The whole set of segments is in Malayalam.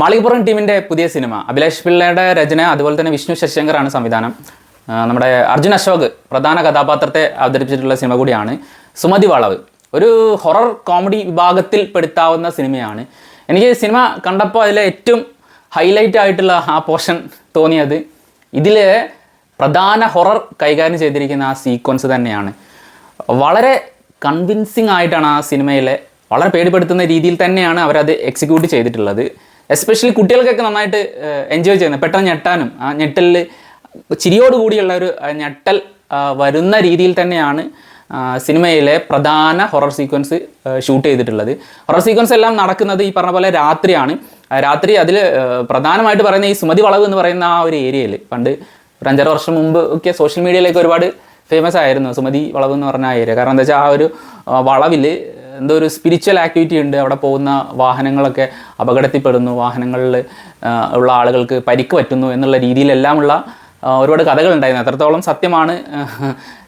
മാളികപ്പുറം ടീമിൻ്റെ പുതിയ സിനിമ അഭിലാഷ് പിള്ളയുടെ രചന, അതുപോലെ തന്നെ വിഷ്ണു ശശിശങ്കറാണ് സംവിധാനം. നമ്മുടെ അർജുൻ അശോക് പ്രധാന കഥാപാത്രത്തെ അവതരിപ്പിച്ചിട്ടുള്ള സിനിമ കൂടിയാണ് സുമതി വളവ്. ഒരു ഹൊറർ കോമഡി വിഭാഗത്തിൽ പെടുത്താവുന്ന സിനിമയാണ്. എനിക്ക് സിനിമ കണ്ടപ്പോൾ അതിലെ ഏറ്റവും ഹൈലൈറ്റ് ആയിട്ടുള്ള ആ പോർഷൻ തോന്നിയത് ഇതിലെ പ്രധാന ഹൊറർ കൈകാര്യം ചെയ്തിരിക്കുന്ന ആ സീക്വൻസ് തന്നെയാണ്. വളരെ കൺവിൻസിങ് ആയിട്ടാണ് ആ സിനിമയിലെ, വളരെ പേടിപ്പെടുത്തുന്ന രീതിയിൽ തന്നെയാണ് അവരത് എക്സിക്യൂട്ട് ചെയ്തിട്ടുള്ളത്. എസ്പെഷ്യലി കുട്ടികൾക്കൊക്കെ നന്നായിട്ട് എൻജോയ് ചെയ്യുന്നത്, പെട്ടെന്ന് ഞെട്ടാനും ആ ഞെട്ടലിൽ ചിരിയോടുകൂടിയുള്ള ഒരു ഞെട്ടൽ വരുന്ന രീതിയിൽ തന്നെയാണ് സിനിമയിലെ പ്രധാന ഹൊറർ സീക്വൻസ് ഷൂട്ട് ചെയ്തിട്ടുള്ളത്. ഹൊറർ സീക്വൻസ് എല്ലാം നടക്കുന്നത് ഈ പറഞ്ഞ പോലെ രാത്രിയാണ്. രാത്രി അതിൽ പ്രധാനമായിട്ട് പറയുന്ന ഈ സുമതി വളവ് എന്ന് പറയുന്ന ആ ഒരു ഏരിയയിൽ പണ്ട് ഒരു 5-6 വർഷം മുമ്പ് ഒക്കെ സോഷ്യൽ മീഡിയയിലേക്ക് ഒരുപാട് ഫേമസ് ആയിരുന്നു സുമതി വളവ് എന്ന് പറഞ്ഞ ആ ഏരിയ. കാരണം എന്താ വെച്ചാൽ ആ ഒരു വളവിൽ എന്തോ ഒരു സ്പിരിച്വൽ ആക്ടിവിറ്റി ഉണ്ട്. അവിടെ പോകുന്ന വാഹനങ്ങളൊക്കെ അപകടത്തിൽപ്പെടുന്നു, വാഹനങ്ങളിൽ ഉള്ള ആളുകൾക്ക് പരിക്ക് പറ്റുന്നു എന്നുള്ള രീതിയിലെല്ലാമുള്ള ഒരുപാട് കഥകളുണ്ടായിരുന്നു. എത്രത്തോളം സത്യമാണ്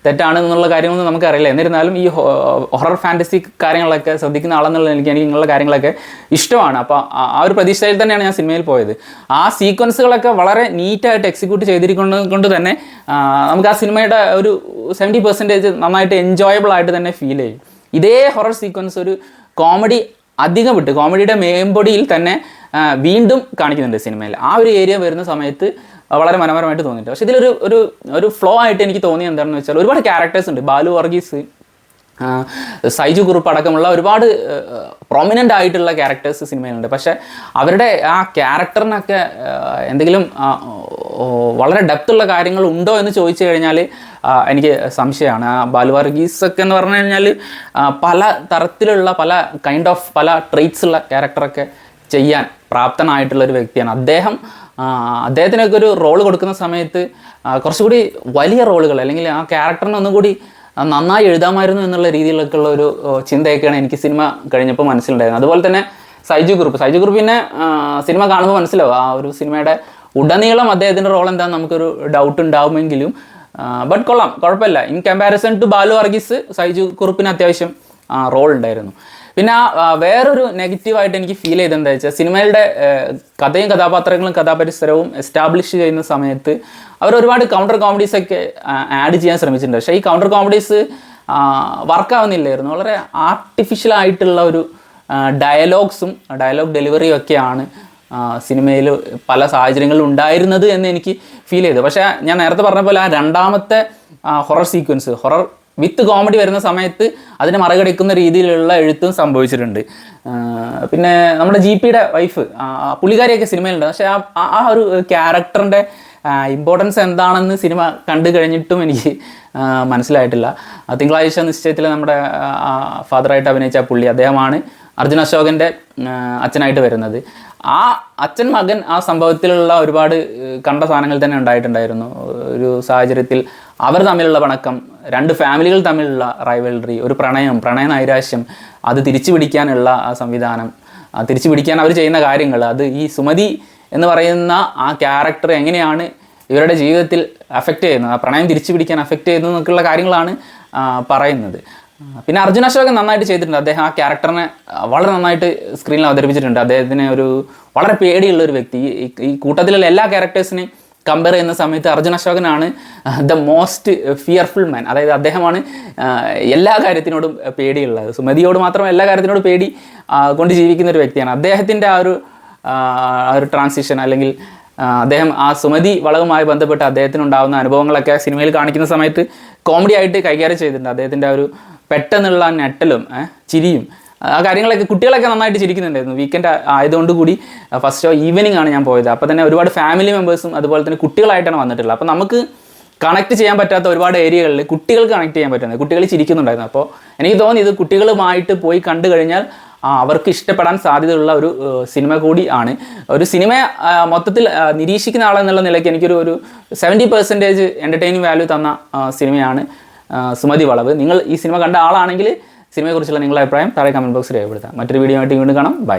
തെറ്റാണ് എന്നുള്ള കാര്യങ്ങളൊന്നും നമുക്കറിയില്ല. എന്നിരുന്നാലും ഈ ഹൊറർ ഫാൻറ്റസി കാര്യങ്ങളൊക്കെ ശ്രദ്ധിക്കുന്ന ആളെന്നുള്ള എനിക്ക് ഇങ്ങനെയുള്ള കാര്യങ്ങളൊക്കെ ഇഷ്ടമാണ്. അപ്പോൾ ആ ഒരു പ്രതീക്ഷയിൽ തന്നെയാണ് ഞാൻ സിനിമയിൽ പോയത്. ആ സീക്വൻസുകളൊക്കെ വളരെ നീറ്റായിട്ട് എക്സിക്യൂട്ട് ചെയ്തിരിക്കുന്നത് തന്നെ നമുക്ക് ആ സിനിമയുടെ ഒരു 70% നന്നായിട്ട് എൻജോയബിൾ ആയിട്ട് തന്നെ ഫീൽ ചെയ്യും. ഇതേ ഹൊറർ സീക്വൻസ് ഒരു കോമഡി അധികം വിട്ട് കോമഡിയുടെ മേമ്പൊടിയിൽ തന്നെ വീണ്ടും കാണിക്കുന്നുണ്ട് സിനിമയിൽ. ആ ഒരു ഏരിയ വരുന്ന സമയത്ത് വളരെ മനോഹരമായിട്ട് തോന്നിയിട്ട്. പക്ഷേ ഇതിലൊരു ഒരു ഒരു ഫ്ലോ ആയിട്ട് എനിക്ക് തോന്നിയത് എന്താണെന്ന് വെച്ചാൽ ഒരുപാട് ക്യാരക്ടേഴ്സ് ഉണ്ട്. ബാലു വർഗീസ്, സൈജു കുറുപ്പ് അടക്കമുള്ള ഒരുപാട് പ്രൊമിനൻ്റ് ആയിട്ടുള്ള ക്യാരക്ടേഴ്സ് സിനിമയിലുണ്ട്. പക്ഷേ അവരുടെ ആ ക്യാരക്ടറിനൊക്കെ എന്തെങ്കിലും വളരെ ഡെപ്തുള്ള കാര്യങ്ങൾ ഉണ്ടോ എന്ന് ചോദിച്ചു കഴിഞ്ഞാൽ എനിക്ക് സംശയമാണ്. ബാലു വർഗീസൊക്കെ എന്ന് പറഞ്ഞു കഴിഞ്ഞാൽ പല തരത്തിലുള്ള പല ട്രെയ്റ്റ്സ് ഉള്ള ക്യാരക്ടറൊക്കെ ചെയ്യാൻ പ്രാപ്തനായിട്ടുള്ളൊരു വ്യക്തിയാണ്. അദ്ദേഹത്തിനൊക്കെ ഒരു റോൾ കൊടുക്കുന്ന സമയത്ത് കുറച്ചുകൂടി വലിയ റോളുകൾ അല്ലെങ്കിൽ ആ ക്യാരക്ടറിനെ ഒന്നുകൂടി നന്നായി എഴുതാമായിരുന്നു എന്നുള്ള രീതിയിലൊക്കെ ഉള്ള ഒരു ചിന്തയൊക്കെയാണ് എനിക്ക് സിനിമ കഴിഞ്ഞപ്പോൾ മനസ്സിലുണ്ടായിരുന്നത്. അതുപോലെ തന്നെ സൈജു കുറുപ്പിനെ സിനിമ കാണുമ്പോൾ മനസ്സിലാവും ആ ഒരു സിനിമയുടെ ഉടനീളം അദ്ദേഹത്തിൻ്റെ റോൾ എന്താണെന്ന് നമുക്കൊരു ഡൗട്ട് ഉണ്ടാവുമെങ്കിലും ബട്ട് കുഴപ്പമില്ല. In comparison to Balu Varghese Saiju കുറുപ്പിന് അത്യാവശ്യം റോൾ ഉണ്ടായിരുന്നു. പിന്നെ വേറൊരു നെഗറ്റീവായിട്ട് എനിക്ക് ഫീൽ ചെയ്തെന്താ വെച്ചാൽ സിനിമയുടെ കഥയും കഥാപാത്രങ്ങളും കഥാപരിസരവും എസ്റ്റാബ്ലിഷ് ചെയ്യുന്ന സമയത്ത് അവർ ഒരുപാട് കൗണ്ടർ കോമഡീസൊക്കെ ആഡ് ചെയ്യാൻ ശ്രമിച്ചിട്ടുണ്ട്. പക്ഷേ ഈ കൗണ്ടർ കോമഡീസ് വർക്കാവുന്നില്ലായിരുന്നു. വളരെ ആർട്ടിഫിഷ്യൽ ആയിട്ടുള്ള ഒരു ഡയലോഗ് ഡെലിവറിയും ഒക്കെയാണ് സിനിമയിൽ പല സാഹചര്യങ്ങളിലും ഉണ്ടായിരുന്നത് എന്ന് എനിക്ക് ഫീൽ ചെയ്തു. പക്ഷേ ഞാൻ നേരത്തെ പറഞ്ഞ പോലെ ആ രണ്ടാമത്തെ horror sequence, horror with comedy വരുന്ന സമയത്ത് അതിനെ മറികടക്കുന്ന രീതിയിലുള്ള എഴുത്തും സംഭവിച്ചിട്ടുണ്ട്. പിന്നെ നമ്മുടെ GPയുടെ വൈഫ് പുള്ളിക്കാരിയൊക്കെ സിനിമയിലുണ്ട്. പക്ഷേ ആ ഒരു ക്യാരക്ടറിൻ്റെ ഇമ്പോർട്ടൻസ് എന്താണെന്ന് സിനിമ കണ്ടു കഴിഞ്ഞിട്ടും എനിക്ക് മനസ്സിലായിട്ടില്ല. തിങ്കളാഴ്ച നിശ്ചയത്തിൽ നമ്മുടെ ഫാദറായിട്ട് അഭിനയിച്ച പുള്ളി, അദ്ദേഹമാണ് അർജുൻ അശോകൻ്റെ അച്ഛനായിട്ട് വരുന്നത്. ആ അച്ഛൻ മകൻ ആ സംഭവത്തിലുള്ള ഒരുപാട് കണ്ട സാധനങ്ങൾ തന്നെ ഉണ്ടായിട്ടുണ്ടായിരുന്നു. ഒരു സാഹചര്യത്തിൽ അവർ തമ്മിലുള്ള പിണക്കം, രണ്ട് ഫാമിലികൾ തമ്മിലുള്ള റൈവൽറി, ഒരു പ്രണയ നൈരാശ്യം, അത് തിരിച്ചു പിടിക്കാനുള്ള ആ സംവിധാനം, തിരിച്ചു പിടിക്കാൻ അവർ ചെയ്യുന്ന കാര്യങ്ങൾ, അത് ഈ സുമതി എന്ന് പറയുന്ന ആ ക്യാരക്ടർ എങ്ങനെയാണ് ഇവരുടെ ജീവിതത്തിൽ അഫക്റ്റ് ചെയ്യുന്നത്, ആ പ്രണയം തിരിച്ചു പിടിക്കാൻ അഫക്റ്റ് ചെയ്യുന്നത് എന്നൊക്കെയുള്ള കാര്യങ്ങളാണ് പറയുന്നത്. പിന്നെ അർജുൻ അശോകൻ നന്നായിട്ട് ചെയ്തിട്ടുണ്ട്. അദ്ദേഹം ആ ക്യാരക്ടറിനെ വളരെ നന്നായിട്ട് സ്ക്രീനിൽ അവതരിപ്പിച്ചിട്ടുണ്ട്. അദ്ദേഹത്തിന് ഒരു വളരെ പേടിയുള്ള ഒരു വ്യക്തി. ഈ കൂട്ടത്തിലുള്ള എല്ലാ ക്യാരക്ടേഴ്സിനെയും കമ്പയർ ചെയ്യുന്ന സമയത്ത് അർജുൻ അശോകനാണ് ദ മോസ്റ്റ് ഫിയർഫുൾ മാൻ. അതായത് അദ്ദേഹമാണ് എല്ലാ കാര്യത്തിനോടും പേടിയുള്ളത്. സുമതിയോട് മാത്രം എല്ലാ കാര്യത്തിനോടും പേടി കൊണ്ട് ജീവിക്കുന്ന ഒരു വ്യക്തിയാണ്. അദ്ദേഹത്തിൻ്റെ ആ ഒരു ട്രാൻസിഷൻ, അല്ലെങ്കിൽ അദ്ദേഹം ആ സുമതി വളവുമായി ബന്ധപ്പെട്ട് അദ്ദേഹത്തിനുണ്ടാകുന്ന അനുഭവങ്ങളൊക്കെ സിനിമയിൽ കാണിക്കുന്ന സമയത്ത് കോമഡി ആയിട്ട് കൈകാര്യം ചെയ്തിട്ടുണ്ട്. അദ്ദേഹത്തിൻ്റെ ആ ഒരു പെട്ടെന്നുള്ള ഞെട്ടലും ചിരിയും ആ കാര്യങ്ങളൊക്കെ കുട്ടികളൊക്കെ നന്നായിട്ട് ചിരിക്കുന്നുണ്ടായിരുന്നു. വീക്കെൻഡ് ആയതുകൊണ്ട് കൂടി ഫസ്റ്റ് ഷോ ഈവനിങ് ആണ് ഞാൻ പോയത്. അപ്പോൾ തന്നെ ഒരുപാട് ഫാമിലി മെമ്പേഴ്സും അതുപോലെ തന്നെ കുട്ടികളായിട്ടാണ് വന്നിട്ടുള്ളത്. അപ്പോൾ നമുക്ക് കണക്ട് ചെയ്യാൻ പറ്റാത്ത ഒരുപാട് ഏരിയകളിൽ കുട്ടികൾക്ക് കണക്ട് ചെയ്യാൻ പറ്റുന്നത്, കുട്ടികൾ ചിരിക്കുന്നുണ്ടായിരുന്നു. അപ്പോൾ എനിക്ക് തോന്നി ഇത് കുട്ടികളുമായിട്ട് പോയി കണ്ടു കഴിഞ്ഞാൽ അവർക്ക് ഇഷ്ടപ്പെടാൻ സാധ്യതയുള്ള ഒരു സിനിമ കൂടി ആണ്. ഒരു സിനിമ മൊത്തത്തിൽ നിരീക്ഷിക്കുന്ന ആളെന്നുള്ള നിലയ്ക്ക് എനിക്കൊരു 70% എൻ്റർടൈനിങ് വാല്യൂ തന്ന സിനിമയാണ് സുമതി വളവ്. നിങ്ങൾ ഈ സിനിമ കണ്ട ആളാണെങ്കിൽ സിനിമയെക്കുറിച്ചുള്ള നിങ്ങളുടെ അഭിപ്രായം താഴെ കമൻറ്റ് ബോക്സിൽ രേഖപ്പെടുത്താം. മറ്റൊരു വീഡിയോ ആയിട്ട് വീണ്ടും കാണാം. ബൈ.